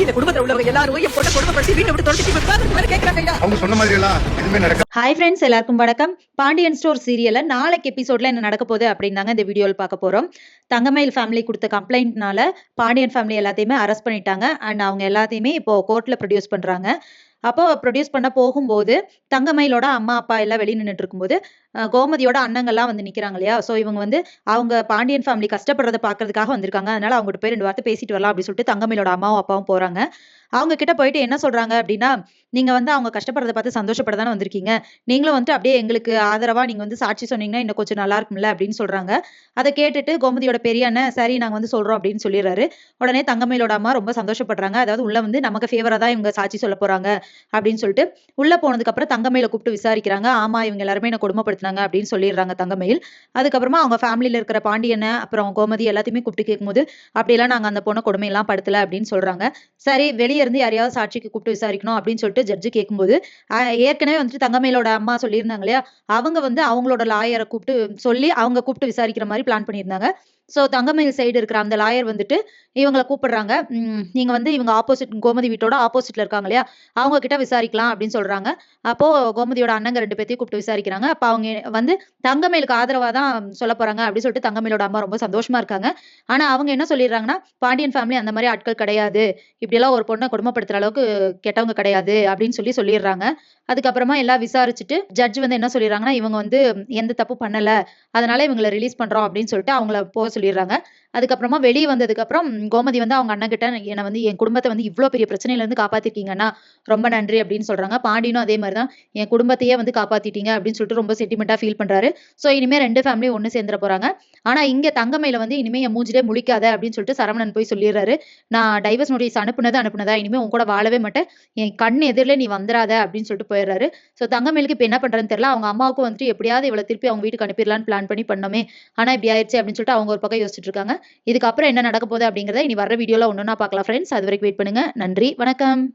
இந்த குடும்பத்துல உள்ளவங்க எல்லாரும் என் பொண்ணை கொடுமைப்படுத்தி வீட்டை விட்டு தொலைச்சிட்டு கேட்கறாங்க. அவங்க சொன்ன மாதிரி எல்லாம் எதுவுமே நடக்க. ஹாய் ஃப்ரெண்ட்ஸ், எல்லாருக்கும் வணக்கம். பாண்டியன் ஸ்டோர் சீரியல்ல நாளைக்கு எபிசோட்ல என்ன நடக்க போகுது அப்படின்னு தாங்க இந்த வீடியோவில் பார்க்க போறோம். தங்கமயில் ஃபேமிலி கொடுத்த கம்ப்ளைண்ட்னால பாண்டியன் ஃபேமிலி எல்லாத்தையுமே அரெஸ்ட் பண்ணிட்டாங்க. அண்ட் அவங்க எல்லாத்தையுமே இப்போ கோர்ட்ல ப்ரொடியூஸ் பண்றாங்க. அப்போ ப்ரொடியூஸ் பண்ண போகும்போது தங்கமயிலோட அம்மா அப்பா எல்லாம் வெளியே நின்றுட்டு இருக்கும்போது கோமதியோட அண்ணங்கள்லாம் வந்து நிக்கிறாங்க இல்லையா. ஸோ இவங்க வந்து அவங்க பாண்டியன் ஃபேமிலி கஷ்டப்படுறதை பார்க்கறதுக்காக வந்திருக்காங்க. அதனால அவங்ககிட்ட போய் 2 வார்த்தை பேசிட்டு வரலாம் அப்படின்னு சொல்லிட்டு தங்கமயிலோட அம்மாவும் அப்பாவும் போறாங்க. அவங்க கிட்ட போயிட்டு என்ன சொல்றாங்க அப்படின்னா, நீங்க வந்து அவங்க கஷ்டப்படுறத பார்த்து சந்தோஷப்பட தானே வந்திருக்கீங்க. நீங்களும் வந்துட்டு அப்படியே எங்களுக்கு ஆதரவா நீங்க வந்து சாட்சி சொன்னீங்கன்னா இன்னும் கொஞ்சம் நல்லா இருக்கும்ல அப்படின்னு சொல்றாங்க. அதை கேட்டுட்டு கோமதியோட பெரிய அண்ணன் சரி நாங்க வந்து சொல்றோம் அப்படின்னு சொல்லிடுறாரு. உடனே தங்கமயிலோட அம்மா ரொம்ப சந்தோஷப்படுறாங்க. அதாவது உள்ள வந்து நமக்கு ஃபேவரா தான் இவங்க சாட்சி சொல்ல போறாங்க அப்படின்னு சொல்லிட்டு உள்ள போனதுக்கு அப்புறம் தங்கமயில கூப்பிட்டு விசாரிக்கிறாங்க. ஆமா இவங்க எல்லாருமே என்ன கொடுமைப்படுத்தினாங்க அப்படின்னு சொல்லிடுறாங்க தங்கமயில். அதுக்கப்புறமா அவங்க ஃபேமிலியில இருக்கிற பாண்டியனை அப்புறம் கோமதி எல்லாத்தையுமே கூப்பிட்டு கேட்கும்போது அப்படியெல்லாம் நாங்க அந்த பொண்ணை கொடுமையெல்லாம் படுத்தல அப்படின்னு சொல்றாங்க. சரி வெளியே இருந்து யாரையாவது சாட்சிக்கு கூப்பிட்டு விசாரிக்கணும் அப்படின்னு சொல்லிட்டு ஜட்ஜு கேட்கும்போது ஏற்கனவே வந்துட்டு தங்கமயிலோட அம்மா சொல்லியிருந்தாங்க இல்லையா, அவங்க வந்து அவங்களோட லாயரை கூப்பிட்டு சொல்லி அவங்க கூப்பிட்டு விசாரிக்கிற மாதிரி பிளான் பண்ணியிருந்தாங்க. ஸோ தங்கமயில் சைடு இருக்கிற அந்த லாயர் வந்துட்டு இவங்களை கூப்பிடுறாங்க. நீங்க வந்து இவங்க ஆப்போசிட் கோமதி வீட்டோட ஆப்போசிட்ல இருக்காங்க இல்லையா, அவங்க கிட்ட விசாரிக்கலாம் அப்படின்னு சொல்றாங்க. அப்போ கோமதியோட அண்ணங்க 2 பேத்தையும் கூப்பிட்டு விசாரிக்கிறாங்க. அப்ப அவங்க வந்து தங்கமயிலுக்கு ஆதரவா தான் சொல்ல போறாங்க அப்படின்னு சொல்லிட்டு தங்கமயிலோட அம்மா ரொம்ப சந்தோஷமா இருக்காங்க. ஆனா அவங்க என்ன சொல்லிடுறாங்கன்னா, பாண்டியன் ஃபேமிலி அந்த மாதிரி ஆட்கள் கிடையாது, இப்படியெல்லாம் ஒரு பொண்ணை கொடுமைப்படுத்துற அளவுக்கு கெட்டவங்க கிடையாது அப்படின்னு சொல்லிடுறாங்க. அதுக்கப்புறமா எல்லாம் விசாரிச்சுட்டு ஜட்ஜ் வந்து என்ன சொல்லிடுறாங்கன்னா, இவங்க வந்து எந்த தப்பு பண்ணல, அதனால இவங்களை ரிலீஸ் பண்றோம் அப்படின்னு சொல்லிட்டு அவங்கள போக சொல்லிடுறாங்க. அதுக்கப்புறமா வெளியே வந்ததுக்கு அப்புறம் கோமதி வந்து அவங்க அண்ணன் கிட்ட என்னை வந்து என் குடும்பத்தை வந்து இவ்வளவு பெரிய பிரச்சனையில இருந்து காப்பாத்திருக்கீங்கன்னா ரொம்ப நன்றி அப்படின்னு சொல்றாங்க. பாண்டியனும் அதே மாதிரிதான் என் குடும்பத்தையே வந்து காப்பாத்திட்டீங்க அப்படின்னு சொல்லிட்டு ரொம்ப சென்டிமெண்டா ஃபீல் பண்றாரு. சோ இனிமே 2 ஃபேமிலி ஒண்ணு சேர்ந்துட போறாங்க. ஆனா இங்க தங்கமயில வந்து இனிமே என் மூஞ்சிலே முழிக்காத அப்படின்னு சொல்லிட்டு சரவணன் போய் சொல்லிடுறாரு. நான் டைவர்ஸ் நோட்டீஸ் அனுப்புனதா இனிமே உன் கூட வாழவே மாட்டேன், என் கண் எதிரில நீ வந்துடாத அப்படின்னு சொல்லிட்டு போயிடுறாரு. சோ தங்கமயிலுக்கு இப்ப என்ன பண்றதுன்னு தெரியல. அவங்க அம்மாவுக்கும் வந்துட்டு எப்படியாவது இவளை திருப்பி அவங்க வீட்டுக்கு அனுப்பிடலான்னு பிளான் பண்ணோமே, ஆனா இப்படி ஆயிடுச்சு அப்படின்னு சொல்லிட்டு அவங்க ஒரு பக்கம் யோசிச்சுட்டு இருக்காங்க. இதுக்கப்புறம் என்ன நடக்க போகுது அப்படிங்கறத இனி வர வீடியோல ஒன்னொன்னா பார்க்கலாம் ஃப்ரெண்ட்ஸ். அது வரைக்கும் வெயிட் பண்ணுங்க. நன்றி, வணக்கம்.